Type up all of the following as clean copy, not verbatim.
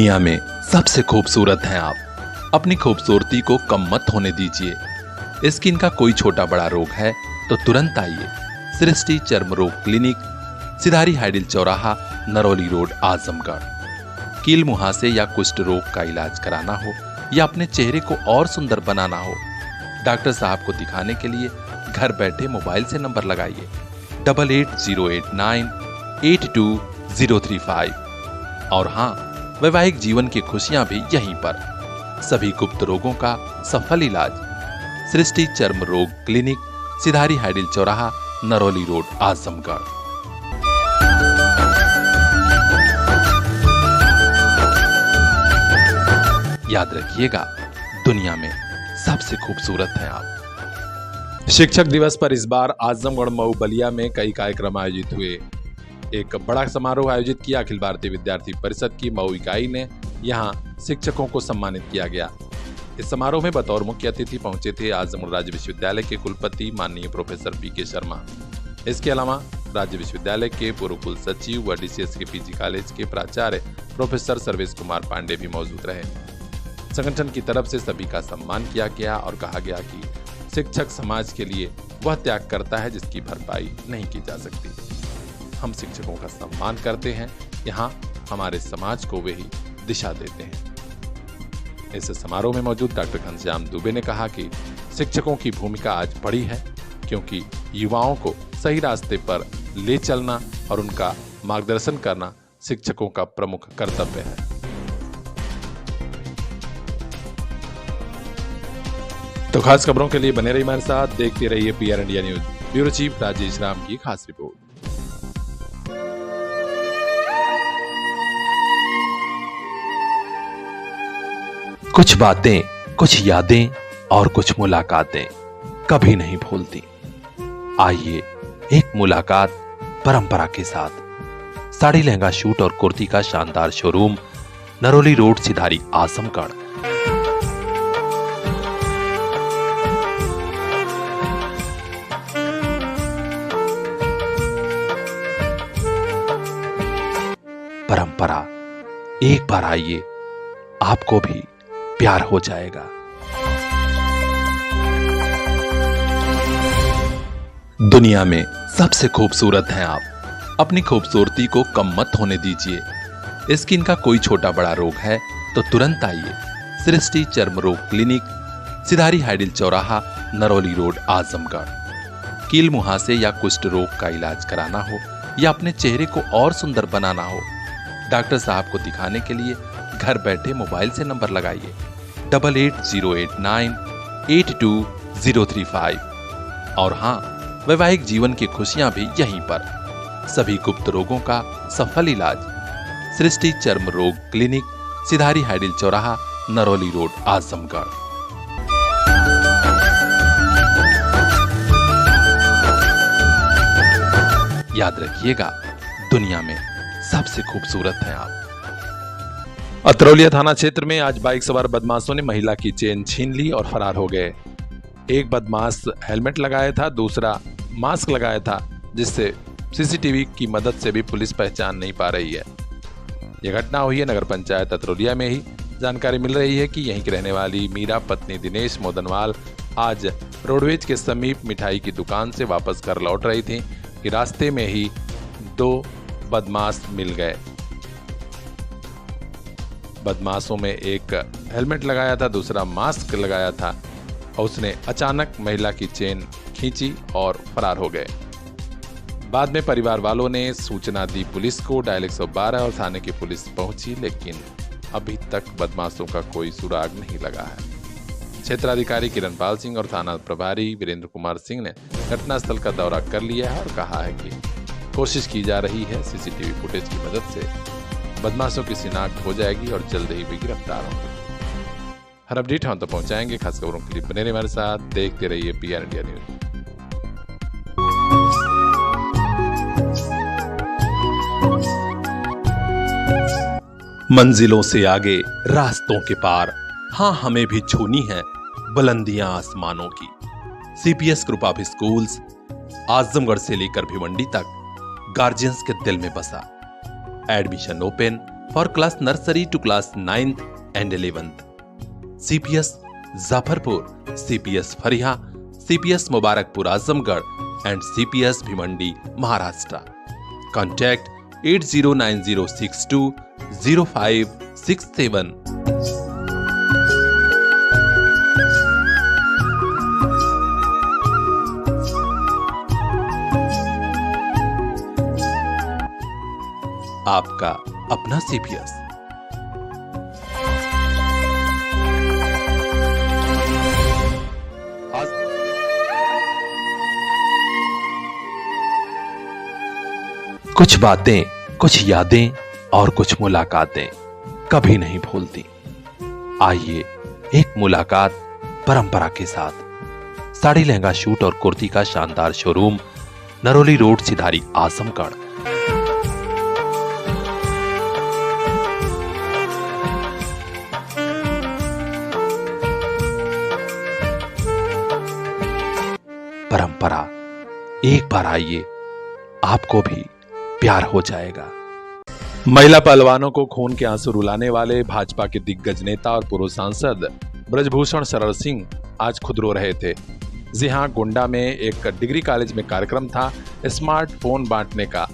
दुनिया में सबसे खूबसूरत हैं आप। अपनी खूबसूरती को कम मत होने दीजिए। स्किन का कोई छोटा बड़ा रोग है तो तुरंत आइए सृष्टि चर्म रोग क्लिनिक, सिधारी हाइडिल चौराहा, नरौली रोड, आजमगढ़। कील मुहासे या कुष्ठ रोग का इलाज कराना हो या अपने चेहरे को और सुंदर बनाना हो, डॉक्टर साहब को दिखाने के लिए घर बैठे मोबाइल से नंबर लगाइए 8808982035। और हाँ, वैवाहिक जीवन की खुशियां भी यहीं पर। सभी गुप्त रोगों का सफल इलाज सृष्टि चर्म रोग क्लिनिक, सिधारी हाइडिल चौराहा, नरौली रोड, आजमगढ़। याद रखिएगा, दुनिया में सबसे खूबसूरत हैं आप। शिक्षक दिवस पर इस बार आजमगढ़, मऊ, बलिया में कई कार्यक्रम आयोजित हुए। एक बड़ा समारोह आयोजित किया अखिल भारतीय विद्यार्थी परिषद की मऊ इकाई ने। यहां शिक्षकों को सम्मानित किया गया। इस समारोह में बतौर मुख्य अतिथि पहुंचे थे आजमगढ़ राज्य विश्वविद्यालय के कुलपति माननीय प्रोफेसर पीके शर्मा। इसके अलावा राज्य विश्वविद्यालय के पूर्व कुल सचिव व डीसीएस के पीजी कॉलेज के प्राचार्य प्रोफेसर सर्वेश कुमार पांडे भी मौजूद रहे। संगठन की तरफ से सभी का सम्मान किया गया और कहा गया कि शिक्षक समाज के लिए वह त्याग करता है जिसकी भरपाई नहीं की जा सकती। हम शिक्षकों का सम्मान करते हैं, यहाँ हमारे समाज को वे ही दिशा देते हैं। इस समारोह में मौजूद डॉक्टर घनश्याम दुबे ने कहा कि शिक्षकों की भूमिका आज बड़ी है, क्योंकि युवाओं को सही रास्ते पर ले चलना और उनका मार्गदर्शन करना शिक्षकों का प्रमुख कर्तव्य है। तो खास खबरों के लिए बने रहिए हमारे साथ, देखते रहिए PR India news. Bureau chief Rajesh Ram की खास रिपोर्ट। कुछ बातें, कुछ यादें और कुछ मुलाकातें कभी नहीं भूलती। आइए एक मुलाकात परंपरा के साथ। साड़ी, लहंगा, सूट और कुर्ती का शानदार शोरूम, नरौली रोड, सिधारी, आजमगढ़। परंपरा, एक बार आइए, आपको भी प्यार हो जाएगा। दुनिया में सबसे खूबसूरत हैं आप। अपनी खूबसूरती को कम मत होने दीजिए। स्किन का कोई छोटा बड़ा रोग है तो तुरंत आइए सृष्टि चर्म रोग क्लिनिक, सिधारी हाइडिल चौराहा, नरौली रोड, आजमगढ़। कील मुहासे या कुष्ठ रोग का इलाज कराना हो या अपने चेहरे को और सुंदर बनाना हो, डॉक्टर साहब को दिखाने के लिए घर बैठे मोबाइल से नंबर लगाइए 8808982035। और हाँ, वैवाहिक जीवन की खुशियां भी यहीं पर। सभी गुप्त रोगों का सफल इलाज सृष्टि चर्म रोग क्लिनिक, सिधारी हाइडिल चौराहा, नरौली रोड, आजमगढ़। याद रखिएगा, दुनिया में सबसे खूबसूरत हैं आप। अतरौलिया थाना क्षेत्र में आज बाइक सवार बदमाशों ने महिला की चेन छीन ली और फरार हो गए। एक बदमाश हेलमेट लगाया था, दूसरा मास्क लगाया था, जिससे सीसीटीवी की मदद से भी पुलिस पहचान नहीं पा रही है। यह घटना हुई है नगर पंचायत अतरौलिया में ही। जानकारी मिल रही है कि यहीं की रहने वाली मीरा पत्नी दिनेश मोदनवाल आज रोडवेज के समीप मिठाई की दुकान से वापस घर लौट रही थी कि रास्ते में ही दो बदमाश मिल गए। बदमाशों में एक हेलमेट लगाया था, दूसरा मास्क लगाया था, और उसने अचानक महिला की चेन खींची और फरार हो गए। बाद में परिवार वालों ने सूचना दी पुलिस को। डायल 112 और थाने की पुलिस पहुंची, लेकिन अभी तक बदमाशों का कोई सुराग नहीं लगा है। क्षेत्राधिकारी किरणपाल सिंह और थाना प्रभारी वीरेंद्र कुमार सिंह ने घटनास्थल का दौरा कर लिया है और कहा है कि कोशिश की जा रही है सीसीटीवी फुटेज की मदद से बदमाशों की शिनाख्त हो जाएगी और जल्द ही भी गिरफ्तार होंगे। हर अपडेट हम तो पहुंचाएंगे। खास खबरों के लिए बने रहिए हमारे साथ, देखते रहिए पीआर इंडिया न्यूज। मंजिलों से आगे, रास्तों के पार, हाँ हमें भी छूनी है बुलंदियां आसमानों की। CPS group of schools Azamgarh से लेकर भिवंडी तक गार्जियंस के दिल में बसा। Admission open, for class nursery to class 9th and 11th. CPS Zafarpur, CPS Fariha, CPS Mubarakpur Azamgarh and CPS Bhimandi, Maharashtra. Contact 8090620567. आपका अपना CPS। कुछ बातें, कुछ यादें और कुछ मुलाकातें कभी नहीं भूलती। आइए एक मुलाकात परंपरा के साथ। साड़ी लहंगा शूट और कुर्ती का शानदार शोरूम, नरोली रोड, सिधारी, आजमगढ़। परंपरा, एक बार आइए, आपको भी प्यार हो जाएगा। महिला पहलवानों को खून के आंसू रुलाने वाले भाजपा के दिग्गज नेता और पूर्व सांसद ब्रजभूषण शरण सिंह आज खुद रो रहे थे। जी हां, गोंडा में एक डिग्री कॉलेज में कार्यक्रम था स्मार्टफोन बांटने का।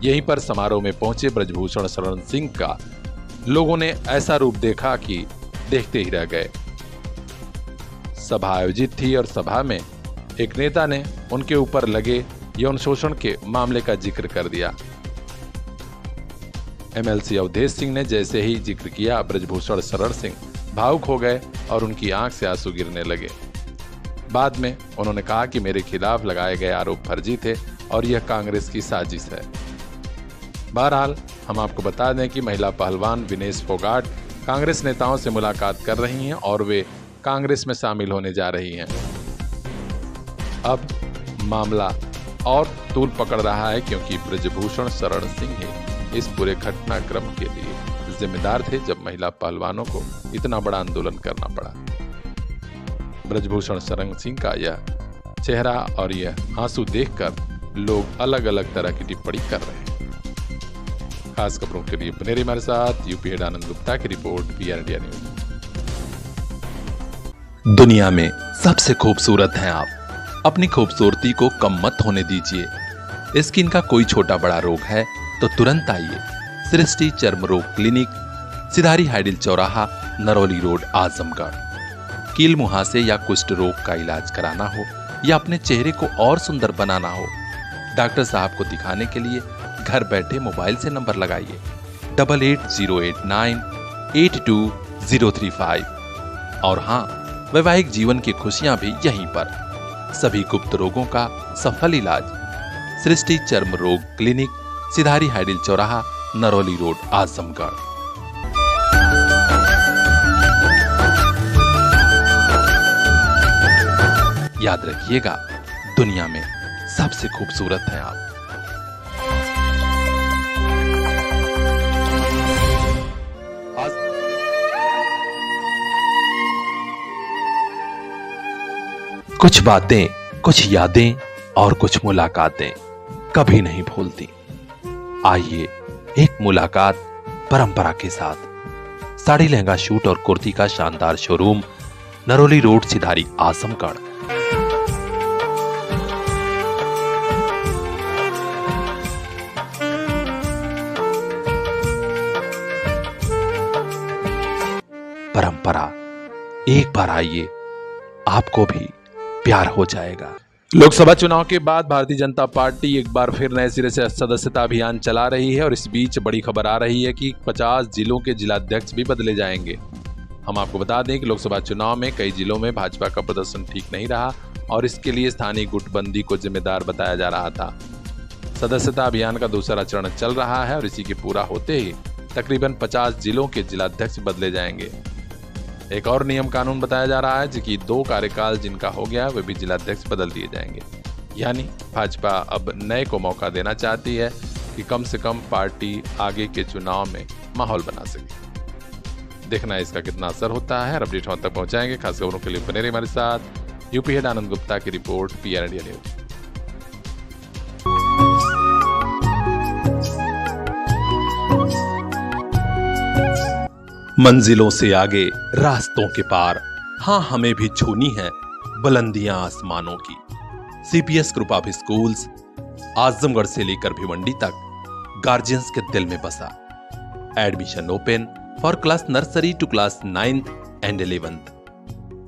यहीं पर समारोह में पहुंचे ब्रजभूषण शरण सिंह का लोगों ने ऐसा रूप देखा कि देखते ही रह गए। सभा आयोजित थी और सभा में एक नेता ने उनके ऊपर लगे यौन शोषण के मामले का जिक्र कर दिया। एमएलसी अवधेश सिंह ने जैसे ही जिक्र किया, ब्रजभूषण शरण सिंह भावुक हो गए और उनकी आंख से आंसू गिरने लगे। बाद में उन्होंने कहा कि मेरे खिलाफ लगाए गए आरोप फर्जी थे और यह कांग्रेस की साजिश है। बहरहाल हम आपको बता दें कि महिला पहलवान विनेश फोगाट कांग्रेस नेताओं से मुलाकात कर रही हैं और वे कांग्रेस में शामिल होने जा रही हैं। अब मामला और तूल पकड़ रहा है क्योंकि ब्रजभूषण शरण सिंह ही इस पूरे घटनाक्रम के लिए जिम्मेदार थे जब महिला पहलवानों को इतना बड़ा आंदोलन करना पड़ा। ब्रजभूषण शरण सिंह का यह चेहरा और यह आंसू देखकर लोग अलग अलग तरह की टिप्पणी कर रहे हैं। खास खबरों के लिए बने रहिए हमारे साथ। यूपी हेड आनंद गुप्ता की रिपोर्ट, PR इंडिया न्यूज। दुनिया में सबसे खूबसूरत हैं आप। अपनी खूबसूरती को कम मत होने दीजिए। स्किन का कोई छोटा बड़ा रोग है तो तुरंत आइए सृष्टि चर्म रोग क्लिनिक, सिधारी हाइडिल चौराहा, नरोली रोड, आजमगढ़। कील मुहासे या कुष्ठ रोग का इलाज कराना हो या अपने चेहरे को और सुंदर बनाना हो, डॉक्टर साहब को दिखाने के लिए घर बैठे मोबाइल से नंबर लगाइए 8808982035। और हाँ, वैवाहिक जीवन की खुशियां भी यहीं पर। सभी गुप्त रोगों का सफल इलाज सृष्टि चर्म रोग क्लिनिक, सिधारी हाइडिल चौराहा, नरोली रोड, आजमगढ़। याद रखिएगा, दुनिया में सबसे खूबसूरत हैं आप। कुछ बातें, कुछ यादें और कुछ मुलाकातें कभी नहीं भूलती। आइए एक मुलाकात परंपरा के साथ। साड़ी लहंगा शूट और कुर्ती का शानदार शोरूम, नरोली रोड, सिधारी, आजमगढ़। परंपरा, एक बार आइए, आपको भी प्यार हो जाएगा। लोकसभा चुनाव के बाद भारतीय जनता पार्टी एक बार फिर नए सिरे से सदस्यता अभियान चला रही है और इस बीच बड़ी खबर आ रही है कि 50 जिलों के जिलाध्यक्ष भी बदले जाएंगे। हम आपको बता दें कि लोकसभा चुनाव में कई जिलों में भाजपा का प्रदर्शन ठीक नहीं रहा और इसके लिए स्थानीय गुटबंदी को जिम्मेदार बताया जा रहा था। सदस्यता अभियान का दूसरा चरण चल रहा है और इसी के पूरा होते ही तकरीबन 50 जिलों के जिलाध्यक्ष बदले जाएंगे। एक और नियम कानून बताया जा रहा है कि 2 कार्यकाल जिनका हो गया वे भी जिलाध्यक्ष बदल दिए जाएंगे। यानी भाजपा अब नए को मौका देना चाहती है कि कम से कम पार्टी आगे के चुनाव में माहौल बना सके। देखना इसका कितना असर होता है और अपडेट हम तक पहुंचाएंगे। खास खबरों के लिए बने रहिए हमारे साथ। यूपी हेड आनंद गुप्ता की रिपोर्ट, PR इंडिया न्यूज। मंजिलों से आगे रास्तों के पार, हाँ हमें भी छूनी है बुलंदियां आसमानों की। CPS group of schools Azamgarh से लेकर भिवंडी तक गार्जियंस के दिल में बसा। Admission open for class nursery to class 9th and 11th।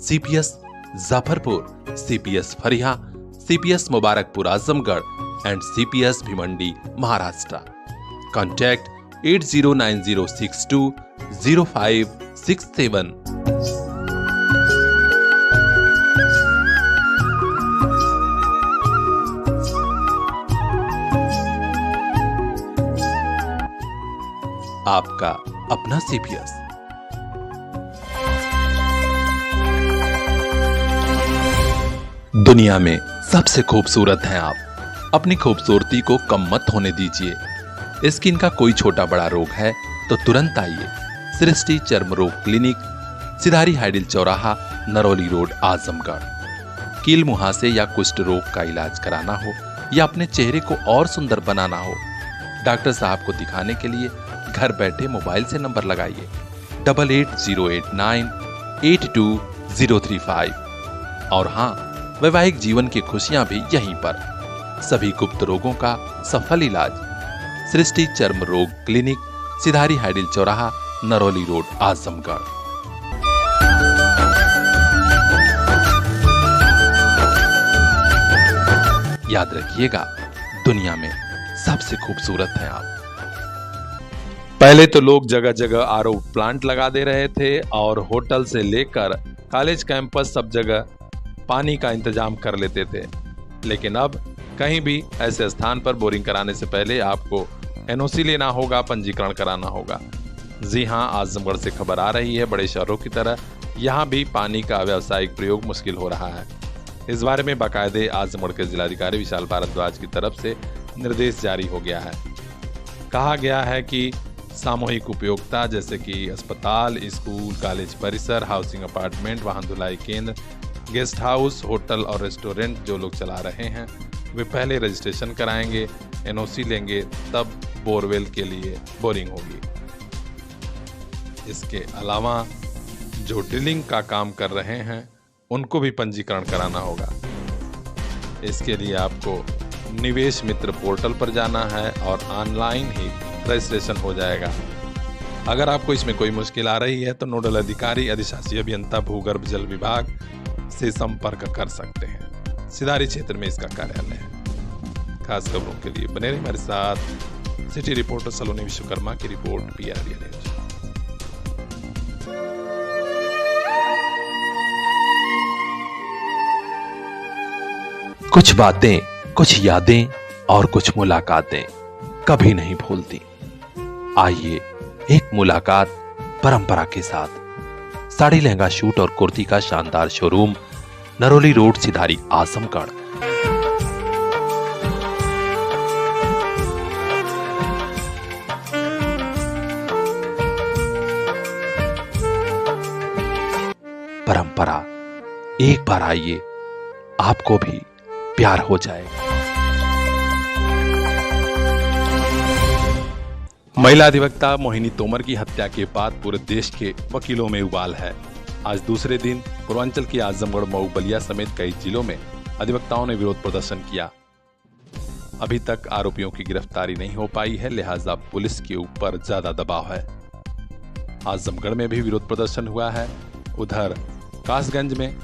CPS Jafarpur, CPS Fariya, CPS Mubarakpur Azamgarh and CPS Bhiwandi Maharashtra. Contact 8090620567। आपका अपना सीपीएस। दुनिया में सबसे खूबसूरत हैं आप, अपनी खूबसूरती को कम मत होने दीजिए। स्किन का कोई छोटा बड़ा रोग है तो तुरंत आइए सृष्टि चर्म रोग क्लिनिक, सिधारी हाइडिल चौराहा, नरौली रोड, आजमगढ़। कील मुहासे या कुष्ठ रोग का इलाज कराना हो या अपने चेहरे को और सुंदर बनाना हो, डॉक्टर साहब को दिखाने के लिए घर बैठे मोबाइल से नंबर लगाइए 8808982035। और हाँ, वैवाहिक जीवन की खुशियां भी यहीं पर। सभी गुप्त रोगों का सफल इलाज सृष्टि चर्म रोग क्लिनिक, सिधारी हाइडिल चौराहा, नरौली रोड, आजमगढ़। याद रखिएगा, दुनिया में सबसे खूबसूरत हैं आप। पहले तो लोग जगह जगह आरओ प्लांट लगा दे रहे थे और होटल से लेकर कॉलेज कैंपस सब जगह पानी का इंतजाम कर लेते थे। लेकिन अब कहीं भी ऐसे स्थान पर बोरिंग कराने से पहले आपको एनओसी लेना होगा, पंजीकरण कराना होगा। जी हां, आजमगढ़ से खबर आ रही है, बड़े शहरों की तरह यहां भी पानी का व्यावसायिक प्रयोग मुश्किल हो रहा है। इस बारे में बाकायदे आजमगढ़ के जिलाधिकारी विशाल भारद्वाज की तरफ से निर्देश जारी हो गया है। कहा गया है कि सामूहिक उपयोगिता जैसे कि अस्पताल, स्कूल, कॉलेज परिसर, हाउसिंग अपार्टमेंट, वाहन धुलाई केंद्र, गेस्ट हाउस, होटल और रेस्टोरेंट जो लोग चला रहे हैं वे पहले रजिस्ट्रेशन कराएंगे, एनओसी लेंगे, तब बोरवेल के लिए बोरिंग होगी। इसके अलावा जो ड्रिलिंग का काम कर रहे हैं उनको भी पंजीकरण कराना होगा। इसके लिए आपको निवेश मित्र पोर्टल पर जाना है और ऑनलाइन ही रजिस्ट्रेशन हो जाएगा। अगर आपको इसमें कोई मुश्किल आ रही है तो नोडल अधिकारी अधिशासी अभियंता भूगर्भ जल विभाग से संपर्क कर सकते हैं। सिधारी क्षेत्र में इसका कार्यालय है। खास खबरों के लिए बने रहिए हमारे साथ। सिटी रिपोर्टर सलोनी विश्वकर्मा की रिपोर्ट, PRBN न्यूज। कुछ बातें, कुछ यादें और कुछ मुलाकातें कभी नहीं भूलती। आइए एक मुलाकात परंपरा के साथ। साड़ी, लहंगा, शूट और कुर्ती का शानदार शोरूम, नरौली रोड, सिधारी, आजमगढ़। परंपरा, एक बार आइए, आपको भी प्यार हो जाएगा। महिला अधिवक्ता मोहिनी तोमर की हत्या के बाद पूरे देश के वकीलों में उबाल है। आज दूसरे दिन पूर्वांचल की आजमगढ़, मऊ, बलिया समेत कई जिलों में अधिवक्ताओं ने विरोध प्रदर्शन किया। अभी तक आरोपियों की गिरफ्तारी नहीं हो पाई है, लिहाजा पुलिस के ऊपर ज्यादा दबाव है। आजमगढ़ में भी विरोध प्रदर्शन हुआ है। उधर कासगंज में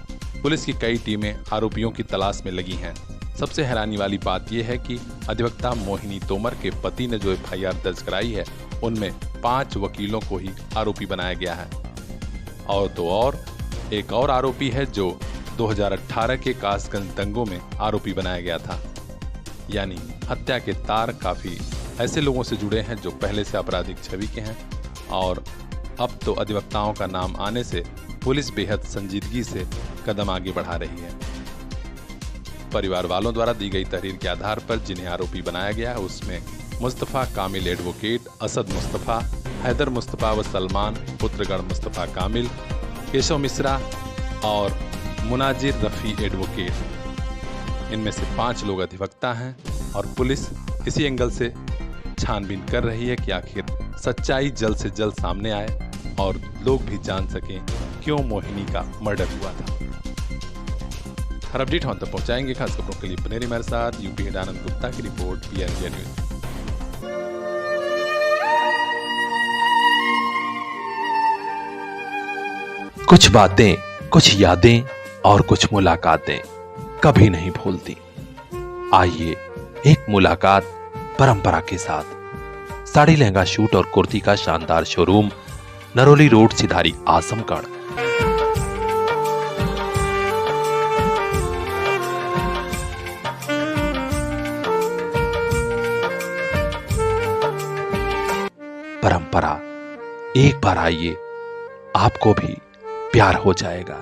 पुलिस की कई टीमें आरोपियों की तलाश में लगी हैं। सबसे हैरानी वाली बात यह है कि अधिवक्ता मोहिनी तोमर के पति ने जो FIR दर्ज कराई है उनमें 5 वकीलों को ही आरोपी बनाया गया है। और तो और एक और आरोपी है जो 2018 के कासगंज दंगों में आरोपी बनाया गया था। यानी हत्या के तार काफी ऐसे लोगों से जुड़े हैं जो पहले से आपराधिक छवि के हैं। और अब तो अधिवक्ताओं का नाम आने से पुलिस बेहद संजीदगी से कदम आगे बढ़ा रही है। परिवार वालों द्वारा दी गई तहरीर के आधार पर जिन्हें आरोपी बनाया गया है उसमें मुस्तफा कामिल एडवोकेट, असद मुस्तफा, हैदर मुस्तफा व सलमान पुत्रगण मुस्तफा कामिल, केशव मिश्रा और मुनाजिर रफ़ी एडवोकेट। इनमें से 5 लोग अधिवक्ता हैं और पुलिस इसी एंगल से छानबीन कर रही है कि आखिर सच्चाई जल्द से जल्द सामने आए और लोग भी जान सकें क्यों मोहिनी का मर्डर हुआ था। हर अपडेट हम तक पहुंचाएंगे। खास खबरों के लिए बने रहिए हमारे साथ। यूपी हेड आनंद गुप्ता की रिपोर्ट, PN इंडिया न्यूज। कुछ बातें, कुछ यादें और कुछ मुलाकातें कभी नहीं भूलती। आइए एक मुलाकात परंपरा के साथ। साड़ी, लहंगा, सूट और कुर्ती का शानदार शोरूम, नरोली रोड, सिधारी, आजमगढ़। परंपरा, एक बार आइए, आपको भी प्यार हो जाएगा।